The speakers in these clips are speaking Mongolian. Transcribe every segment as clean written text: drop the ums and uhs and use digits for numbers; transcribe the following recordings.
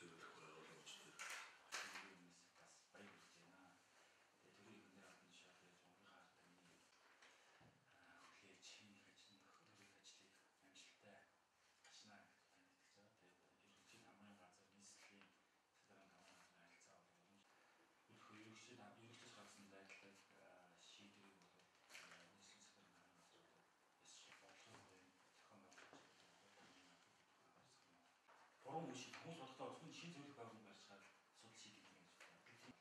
зөвлөх байгууламжууд бас баяр хүргэж байна. Тэгээд төрийн хүн дээр авсан жишээ тэгээд уурхай хартаны хүлээж хийх ажлын төрийн ажлыг амжилттай ашнаа гэж танигдаж байгаа. Тэгээд ерөнхий хамгаалалын газар нийслэлийн федерал хамгаалалын газрын харилцаа уламж ерөнхийдөө гаргасан байдлыг шийдвэрийг бол нийслэлийн федерал хамгаалалын газрууд яс бодлого байна. Зохион байгуулалт Форум шиг хүмүүс бодлоо зөвхөн шинэ зөвлөх байгууллага барьцгаад асуудал шийдэх юм гэж байна.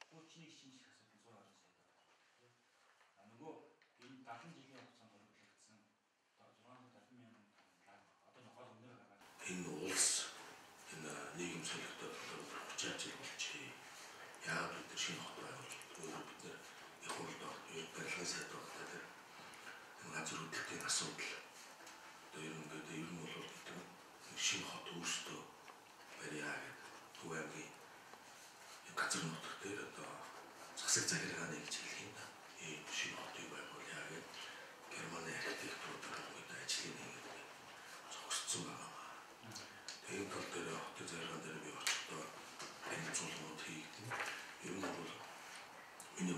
Хүчний шинжлэх асуудал 110 сая төгрөг. Нөгөө энэ 70 жилийн хугацаанд хөрвүүлэгдсэн 670 мянган тонн одоо нохол өнөр гаргаад энэ улс энэ нийгэм солигдоод 30 жил болчихъя. Яагаад бид шинэ хот байгуулж өөрөө бид нэр их хурлаар барилгын сайд багтаад энэ газар хөдлөлтийн асуудал ер нь бол гэдэг шинэ хот өөрсдөө барьяа гэдэг Төв аймгийн газар нутаг дээр одоо засаг захиргааны гэж хэлэх юм да. Ийм шинэ хотыг байгуулъя гэдэг Германы архитектурын үед ажлын нэг зогссон байгаа. Тэгээд тал дээр хотын захиргаан дээр би очихдоо танилцуулгууд хийгдэн. Ер нь бол миний